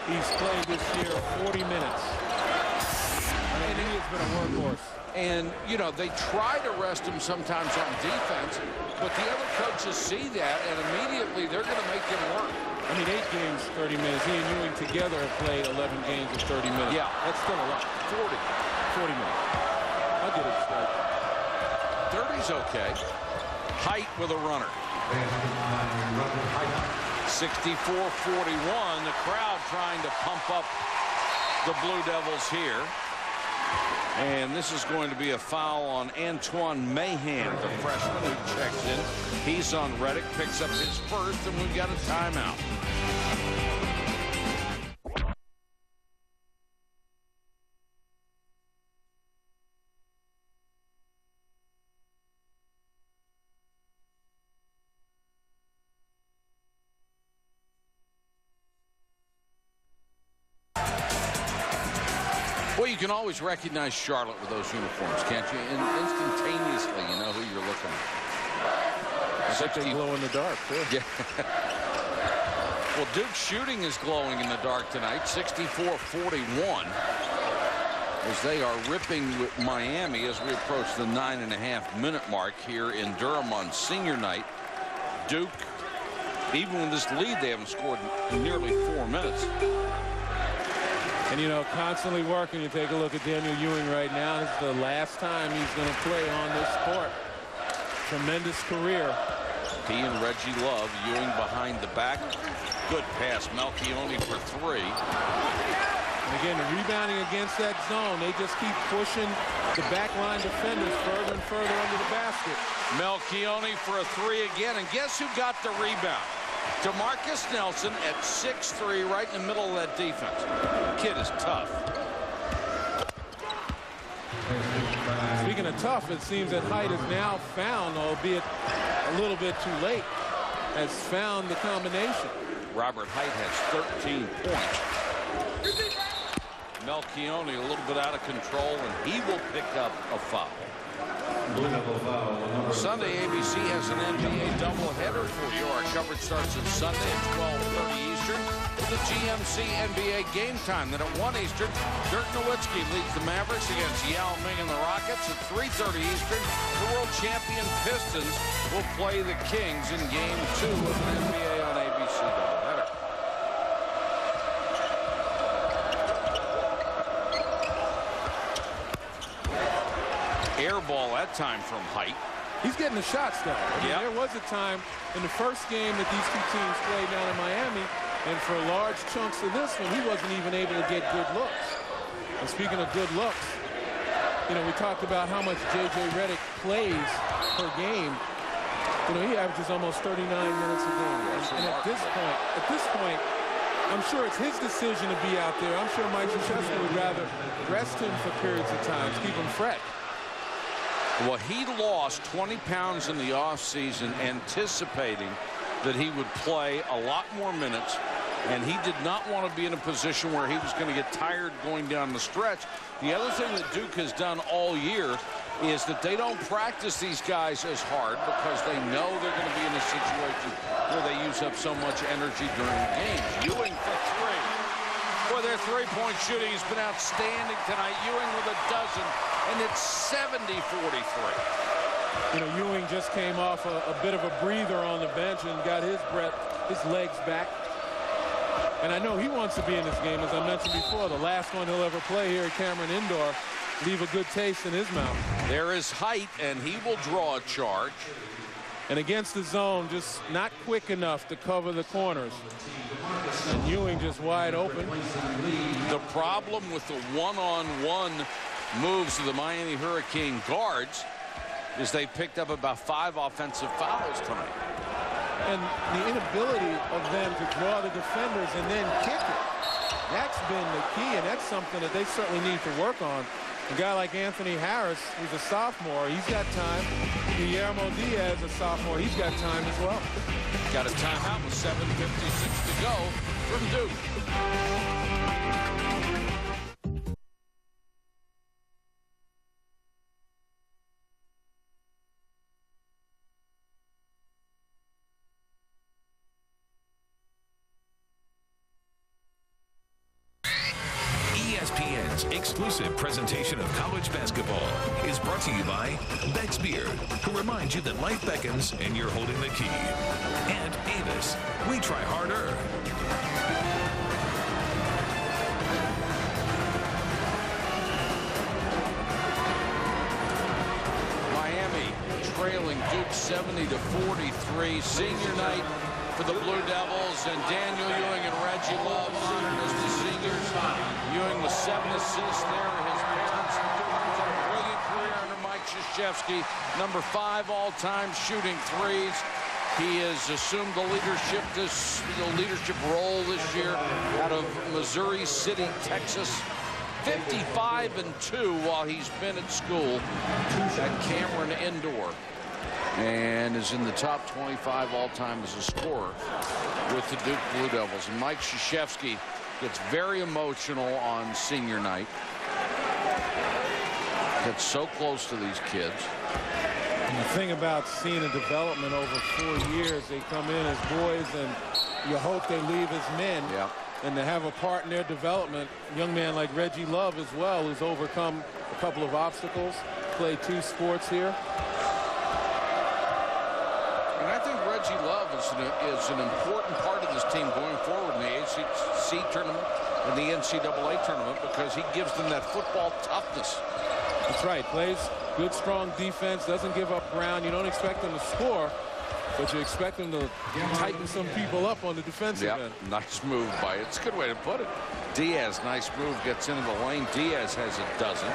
He's played this year 40 minutes. And he has been a workhorse. And, you know, they try to rest him sometimes on defense, but the other coaches see that, and immediately they're going to make him work. I mean, 8 games, 30 minutes. He and Ewing together have played 11 games of 30 minutes. Yeah. That's still a lot. 40 minutes. I'll get it straight. 30's okay. Height with a runner. 64-41. The crowd trying to pump up the Blue Devils here. And this is going to be a foul on Antoine Mahan, the freshman who checks in. He's on Reddick, picks up his first, and we've got a timeout. Well, you can always recognize Charlotte with those uniforms, can't you? And instantaneously, you know who you're looking at. I think they glow in the dark, too. Yeah. Well, Duke's shooting is glowing in the dark tonight, 64-41, as they are ripping with Miami as we approach the 9.5-minute mark here in Durham on senior night. Duke, even with this lead, they haven't scored in nearly 4 minutes. And, you know, constantly working. You take a look at Daniel Ewing right now. This is the last time he's going to play on this court. Tremendous career. He and Reggie Love. Ewing behind the back. Good pass. Melchione for 3. And again, rebounding against that zone. They just keep pushing the backline defenders further and further under the basket. Melchione for a 3 again. And guess who got the rebound? DeMarcus Nelson at 6'3", right in the middle of that defense. Kid is tough. Speaking of tough, it seems that Height is now found, albeit a little bit too late, has found the combination. Robert Height has 13 points. Melchione a little bit out of control, and he will pick up a foul. Sunday, ABC has an NBA doubleheader for you. Our coverage starts at Sunday at 12:30 Eastern with the GMC NBA Game Time. Then at 1 Eastern, Dirk Nowitzki leads the Mavericks against Yao Ming and the Rockets. At 3:30 Eastern, the world champion Pistons will play the Kings in Game 2 of an NBA on ABC doubleheader. Air ball that time from Height. He's getting the shots, though. I mean, yep. There was a time in the first game that these two teams played down in Miami, and for large chunks of this one, he wasn't even able to get good looks. And speaking of good looks, you know, we talked about how much J.J. Redick plays per game. You know, he averages almost 39 minutes a game. And at this point, I'm sure it's his decision to be out there. I'm sure Mike Krzyzewski would rather rest him for periods of time, keep him fresh. Well, he lost 20 pounds in the offseason anticipating that he would play a lot more minutes, and he did not want to be in a position where he was going to get tired going down the stretch. The other thing that Duke has done all year is that they don't practice these guys as hard because they know they're going to be in a situation where they use up so much energy during the games. Ewing for 3. Boy, their three-point shooting has been outstanding tonight. Ewing with a dozen, and it's 70-43. You know, Ewing just came off a bit of a breather on the bench and got his legs back. And I know he wants to be in this game, as I mentioned before. The last one he'll ever play here at Cameron Indoor. Leave a good taste in his mouth. There is Height, and he will draw a charge. And against the zone, just not quick enough to cover the corners. And Ewing just wide open. The problem with the one-on-one moves of the Miami Hurricane guards is they picked up about 5 offensive fouls tonight. And the inability of them to draw the defenders and then kick it. That's been the key, and that's something that they certainly need to work on. A guy like Anthony Harris, who's a sophomore, he's got time. Guillermo Diaz, a sophomore, he's got time as well. Got a timeout with 7:56 to go from Duke. Sports exclusive presentation of college basketball is brought to you by Beck's Beer, who reminds you that life beckons and you're holding the key. And Avis, we try harder. Miami trailing Duke 70-43. Senior night for the Blue Devils, and Daniel Ewing and Reggie Love honored as the seniors. Ewing with 7 assists there. His parents had a brilliant career under Mike Krzyzewski. Number 5 all-time shooting threes. He has assumed the leadership role this year out of Missouri City, Texas. 55-2 while he's been at school at Cameron Indoor, and is in the top 25 all-time as a scorer with the Duke Blue Devils. And Mike Krzyzewski gets very emotional on senior night. Gets so close to these kids. And the thing about seeing a development over 4 years, they come in as boys and you hope they leave as men. Yeah. And to have a part in their development, a young man like Reggie Love as well, who's overcome a couple of obstacles, played 2 sports here. And I think Reggie Love is an important part of this team going forward in the ACC tournament and the NCAA tournament, because he gives them that football toughness. That's right. Plays good, strong defense, doesn't give up ground. You don't expect them to score, but you expect them to tighten some people up on the defensive end. Nice move by it. It's a good way to put it. Diaz, nice move, gets into the lane. Diaz has a dozen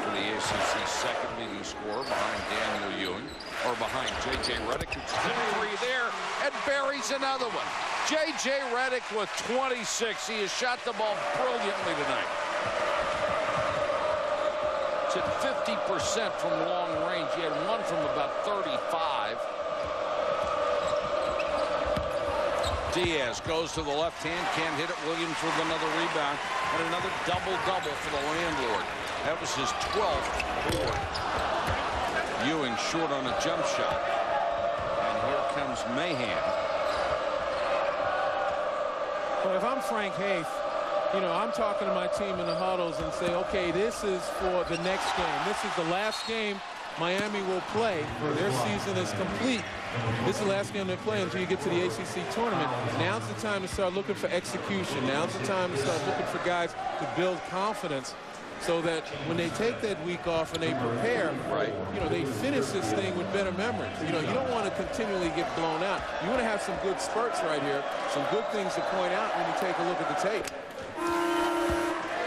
for the ACC's second leading scorer behind Daniel Ewing, or behind J.J. Redick, who's hit 3 there and buries another one. J.J. Redick with 26. He has shot the ball brilliantly tonight. It's at 50% from long range. He had one from about 35. Diaz goes to the left hand, can't hit it. Williams with another rebound, and another double-double for the landlord. That was his 12th board. Ewing short on a jump shot. And here comes Mahan. Well, if I'm Frank Haith, you know, I'm talking to my team in the huddles and say, okay, this is for the next game. This is the last game Miami will play. Their season is complete. This is the last game they play until you get to the ACC tournament. Now's the time to start looking for execution. Now's the time to start looking for guys to build confidence, so that when they take that week off and they prepare, you know, they finish this thing with better memories. You know, you don't want to continually get blown out. You want to have some good spurts right here, some good things to point out when you take a look at the tape.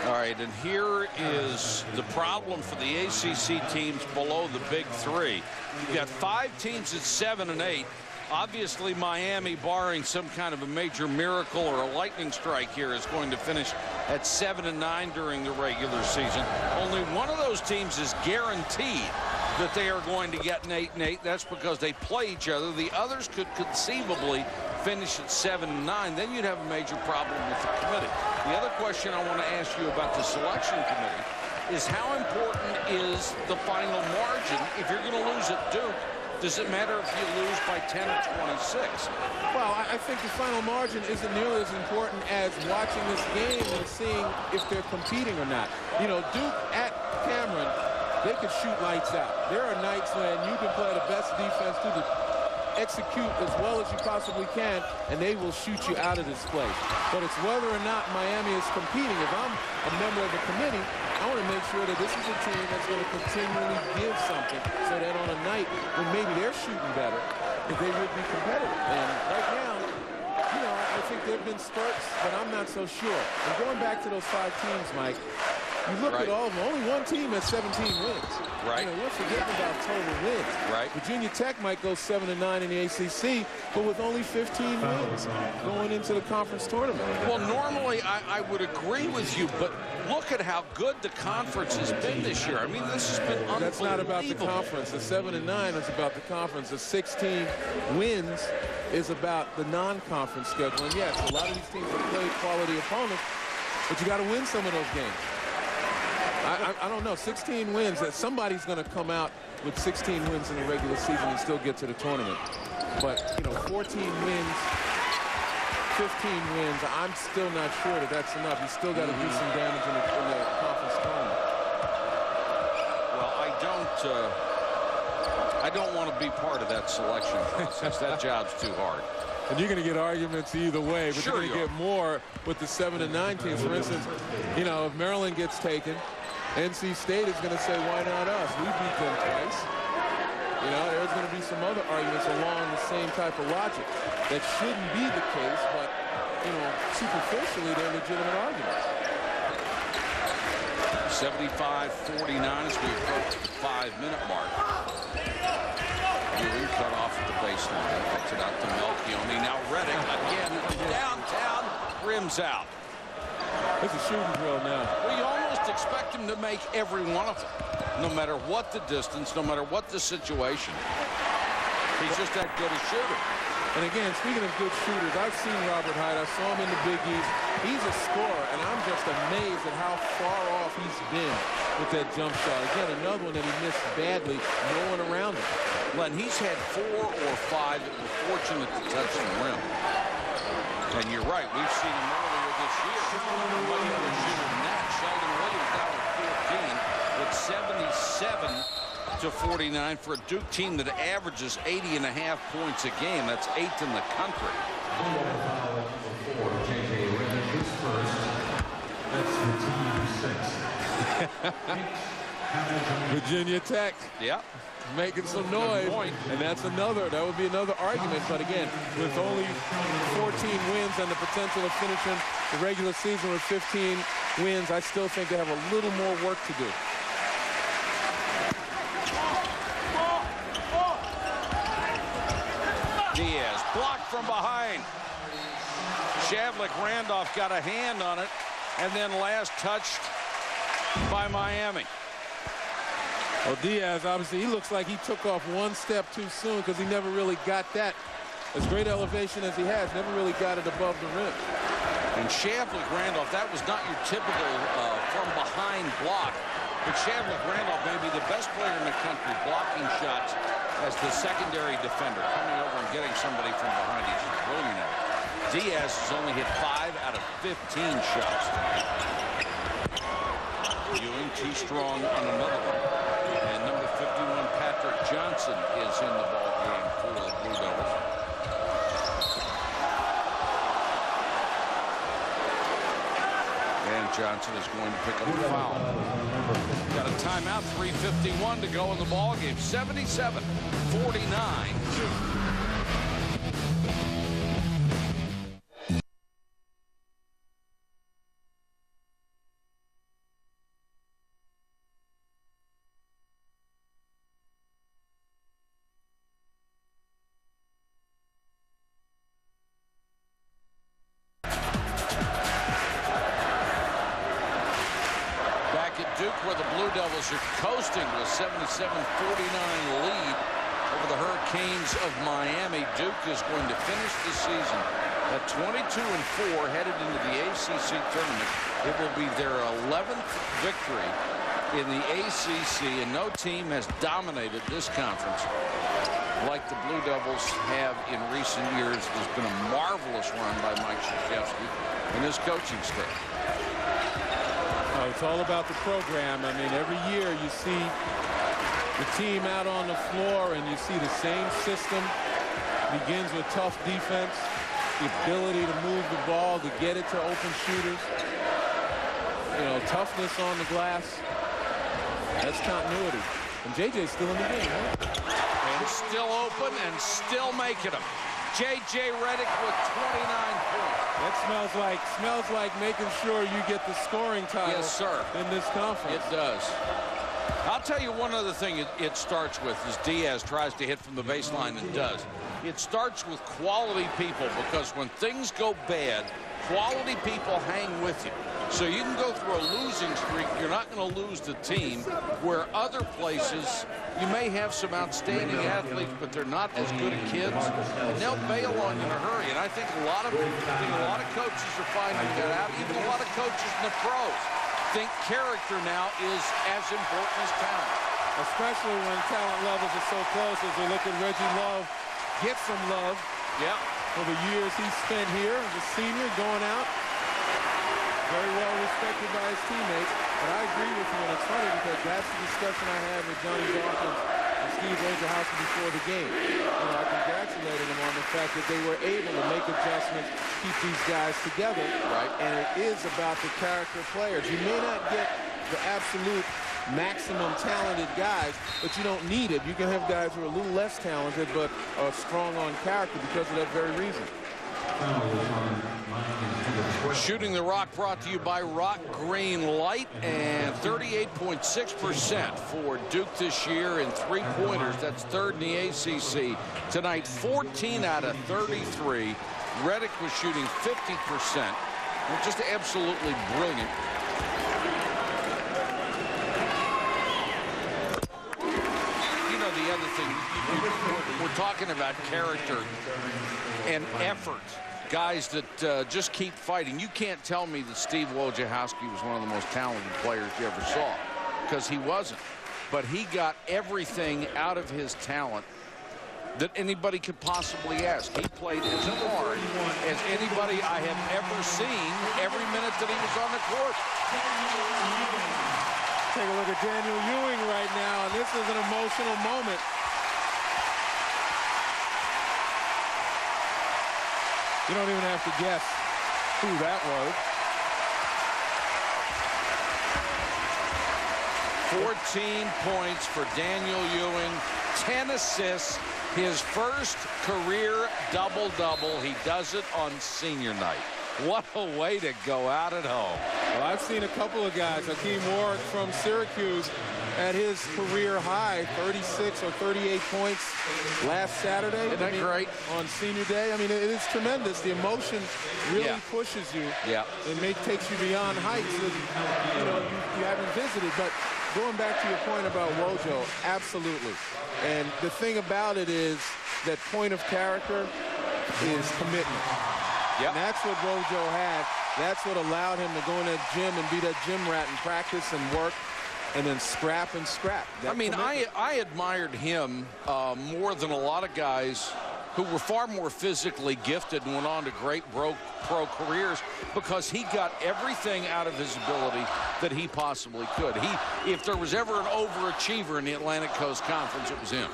All right, and here is the problem for the ACC teams below the Big Three. You've got 5 teams at 7 and 8. Obviously, Miami, barring some kind of a major miracle or a lightning strike here, is going to finish at 7 and 9 during the regular season. Only one of those teams is guaranteed that they are going to get an 8 and 8. That's because they play each other. The others could conceivably finish at 7 and 9. Then you'd have a major problem with the committee. The other question I want to ask you about the selection committee is, how important is the final margin? If you're going to lose at Duke, does it matter if you lose by 10 or 26? Well, I think the final margin isn't nearly as important as watching this game and seeing if they're competing or not. You know, Duke at Cameron, they could shoot lights out. There are nights when you can play the best defense, execute as well as you possibly can, and they will shoot you out of this place. But it's whether or not Miami is competing. If I'm a member of the committee, I want to make sure that this is a team that's going to continually give something, so that on a night when maybe they're shooting better, that they would be competitive. And right now, you know, I think there have been spurts, but I'm not so sure. And going back to those 5 teams, Mike, you look at all of them. Only one team has 17 wins. You know, we're forgetting about total wins. Virginia Tech might go 7 and 9 in the ACC, but with only 15 wins going into the conference tournament. Well, normally I would agree with you, but look at how good the conference has been this year. I mean, this has been unbelievable. That's not about the conference. The 7 and 9 is about the conference. The 16 wins is about the non-conference schedule. And yes, a lot of these teams have played quality opponents, but you got to win some of those games. I don't know. 16 wins. That somebody's going to come out with 16 wins in the regular season and still get to the tournament. But, you know, 14 wins 15 wins, I'm still not sure that that's enough. He's still got to do some damage in the conference tournament. Well, I don't want to be part of that selection process. That job's too hard. And you're going to get arguments either way, but Sure you're going to get more with the 7 and 9 teams. For instance, you know, if Maryland gets taken, NC State is going to say, why not us? We beat them twice. You know, there's going to be some other arguments along the same type of logic. That shouldn't be the case, but, you know, superficially, they're legitimate arguments. 75-49 as we approach the 5-minute mark. Ewing cut off at the baseline. Gets it out to Melchione. Now Reddick again downtown. Rims out. It's a shooting drill now. Well, you almost expect him to make every one of them. No matter what the distance, no matter what the situation. He's just that good a shooter. And again, speaking of good shooters, I've seen Robert Hyde. I saw him in the Big East. He's a scorer, and I'm just amazed at how far off he's been with that jump shot. Again, another one that he missed badly. No one around him. Len, he's had 4 or 5 that were fortunate to touch the rim. And you're right, we've seen him earlier this year. Much better shooter than that. Sheldon Williams down with 14 with 77-49 for a Duke team that averages 80.5 points a game. That's 8th in the country. Virginia Tech. Yeah. Making some noise, and that would be another argument. But again, with only 14 wins and the potential of finishing the regular season with 15 wins, I still think they have a little more work to do. Diaz blocked from behind. Shavlik Randolph got a hand on it, and then last touched by Miami. Well, Diaz, obviously, he looks like he took off one step too soon because he never really got that. As great elevation as he has, never really got it above the rim. And Shavlik Randolph, that was not your typical from-behind block. But Shavlik Randolph may be the best player in the country blocking shots as the secondary defender, coming over and getting somebody from behind. He's just brilliant at it. Diaz has only hit 5 out of 15 shots. Ewing too strong on another one. And number 51, Patrick Johnson, is in the ball game for the Blue Devils. And Johnson is going to pick up the foul. Got a timeout, 3:51 to go in the ball game. 77-49. Coasting with 77-49 lead over the Hurricanes of Miami. Duke is going to finish the season at 22-4, headed into the ACC tournament. It will be their 11th victory in the ACC, and no team has dominated this conference like the Blue Devils have in recent years. There's been a marvelous run by Mike Krzyzewski and his coaching staff. It's all about the program. I mean, every year you see the team out on the floor and you see the same system. It begins with tough defense, the ability to move the ball, to get it to open shooters. You know, toughness on the glass. That's continuity. And JJ's still in the game, huh? And still open and still making them. J.J. Redick with 29 points. That smells like making sure you get the scoring title. Yes, sir. In this conference. It does. I'll tell you one other thing it starts with is Diaz tries to hit from the baseline and does. It starts with quality people, because when things go bad, quality people hang with you. So you can go through a losing streak. You're not going to lose the team, where other places you may have some outstanding athletes, but they're not as good at kids, and they'll bail on you in a hurry. And I think a lot of coaches are finding that out. Even a lot of coaches in the pros think character now is as important as talent. Especially when talent levels are so close, as we look at Reggie Love get some love. Yeah. for the years he spent here as a senior, going out. Very well respected by his teammates. But I agree with you, and it's funny because that's the discussion I had with Johnny Dawkins and Steve Wojciechowski before the game. I congratulated them on the fact that they were able to make adjustments, keep these guys together. Right. And it is about the character players. You may not get the absolute maximum talented guys, but you don't need it. You can have guys who are a little less talented but are strong on character because of that very reason. Shooting the rock brought to you by Rock Green Light, and 38.6% for Duke this in three-pointers. That's third in the ACC. Tonight, 14 out of 33. Reddick was shooting 50%. Just absolutely brilliant. The other thing, we're talking about character and effort. Guys that just keep fighting. You can't tell me that Steve Wojciechowski was one of the most talented players you ever saw, because he wasn't. But he got everything out of his talent that anybody could possibly ask. He played as hard as anybody I have ever seen every minute that he was on the court. Take a look at Daniel Ewing right now, and this is an emotional moment. You don't even have to guess who that was. 14 points for Daniel Ewing, 10 assists, his first career double-double. He does it on senior night. What a way to go out at home. Well, I've seen a couple of guys. Hakeem Warwick from Syracuse at his career high, 36 or 38 points last Saturday. Isn't that great? On senior day. I mean, it is tremendous. The emotion really pushes you. Yeah. It takes you beyond heights that you haven't visited. But going back to your point about Wojo, absolutely. And the thing about it is that point of character is commitment. Yep. And that's what Wojo had. That's what allowed him to go in that gym and be that gym rat and practice and work and then scrap and scrap. I mean, I admired him more than a lot of guys who were far more physically gifted and went on to great pro careers, because he got everything out of his ability that he possibly could. If there was ever an overachiever in the Atlantic Coast Conference, it was him.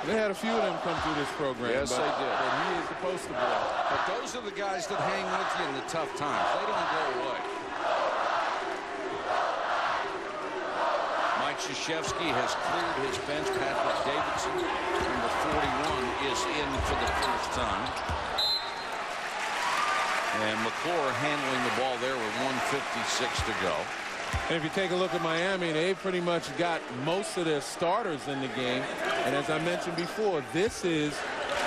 They had a few of them come through this program. Yes, they did. But he is the poster boy. But those are the guys that hang with you in the tough times. They don't go away. Mike Krzyzewski has cleared his bench. Patrick Davidson, number 41, is in for the first time. And McClure handling the ball there with 1:56 to go. And if you take a look at Miami, they pretty much got most of their starters in the game. And as I mentioned before, this is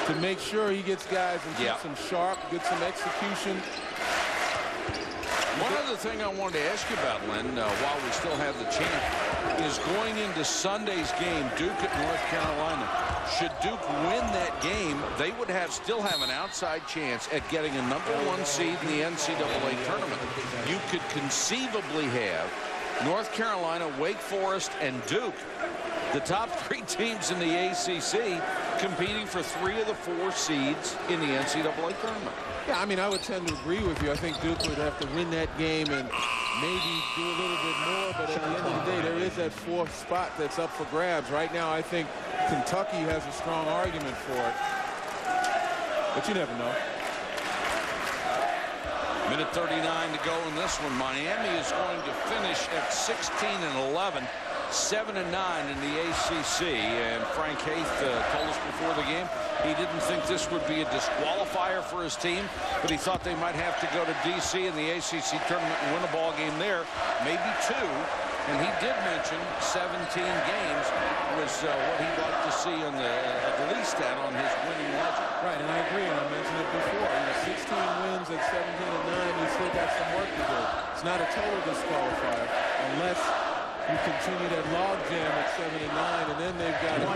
to make sure he gets guys and keeps them sharp, gets some execution. One other thing I wanted to ask you about, Len, while we still have the chance, is going into Sunday's game, Duke at North Carolina. Should Duke win that game, they would still have an outside chance at getting a #1 seed in the NCAA tournament. You could conceivably have North Carolina, Wake Forest, and Duke, the top 3 teams in the ACC, competing for 3 of the 4 seeds in the NCAA tournament. Yeah, I mean, I would tend to agree with you. I think Duke would have to win that game and maybe do a little bit more, but at the end of the day, there is that 4th spot that's up for grabs. Right now, I think Kentucky has a strong argument for it, but you never know. Minute 39 to go in this one. Miami is going to finish at 16-11. 7-9 in the ACC, and Frank Haith told us before the game he didn't think this would be a disqualifier for his team, but he thought they might have to go to D.C. in the ACC tournament and win a ball game there, maybe 2. And he did mention 17 games was what he'd like to see on at least that on his winning ledger. Right, and I agree, and I mentioned it before. 16 wins at 17-9, you still got some work to do. It's not a total disqualifier unless you continue that log jam at 7-9, and then they've got to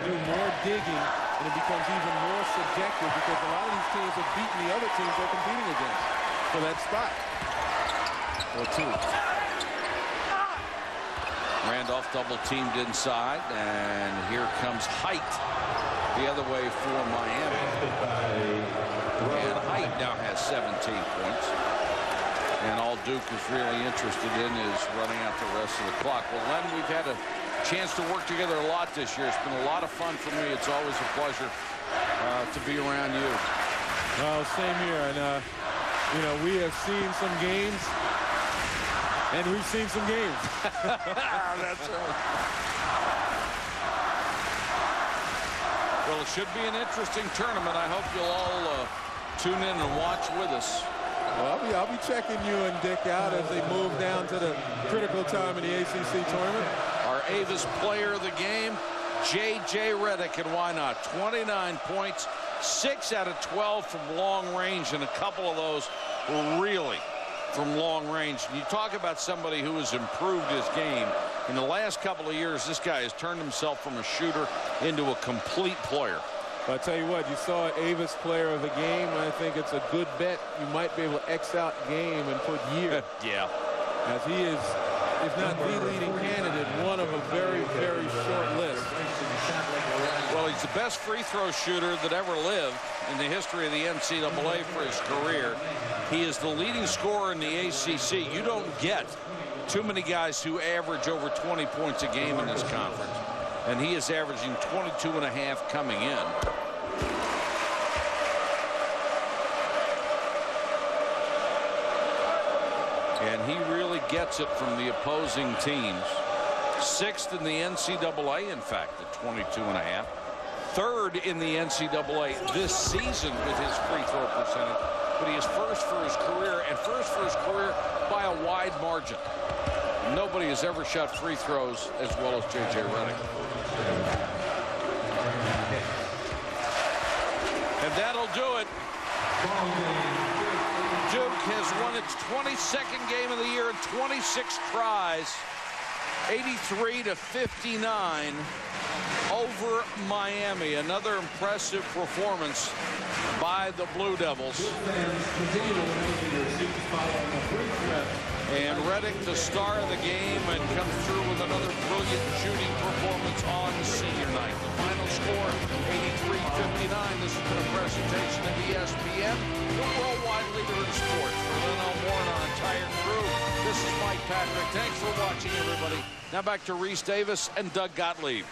do more digging, and it becomes even more subjective because a lot of these teams have beaten the other teams they're competing against for that spot. Or 2. Randolph double teamed inside, and here comes Height. the other way for Miami. And Height now has 17 points. And all Duke is really interested in is running out the rest of the clock. Well, Len, we've had a chance to work together a lot this year. It's been a lot of fun for me. It's always a pleasure to be around you. Well, same here. And, you know, we have seen some games, and we've seen some games. That's right. Well, it should be an interesting tournament. I hope you'll all tune in and watch with us. Well, I'll be checking you and Dick out as they move down to the critical time in the ACC tournament. Our Avis player of the game, J.J. Redick, and why not? 29 points, 6 out of 12 from long range, and a couple of those were really from long range. And you talk about somebody who has improved his game. In the last couple of years, this guy has turned himself from a shooter into a complete player. I'll tell you what, you saw Avis player of the game. I think it's a good bet. You might be able to X out game and put year. Yeah. As he is, if not the leading candidate, one of a very, very short list. Well, he's the best free throw shooter that ever lived in the history of the NCAA for his career. He is the leading scorer in the ACC. You don't get too many guys who average over 20 points a game in this conference. And he is averaging 22.5 coming in. And he really gets it from the opposing teams. 6th in the NCAA, in fact, at 22.5. 3rd in the NCAA this season with his free throw percentage. But he is first for his career, and first for his career by a wide margin. Nobody has ever shot free throws as well as J.J. Redick. And that'll do it. Duke has won its 22nd game of the year in 26 tries, 83-59 over Miami. Another impressive performance by the Blue Devils. And Redick, the star of the game, and comes through with another brilliant shooting performance on senior night. The final score, 83-59. This has been a presentation of ESPN, the worldwide leader in sports. For Lynn Elmore and our entire crew, this is Mike Patrick. Thanks for watching, everybody. Now back to Reese Davis and Doug Gottlieb.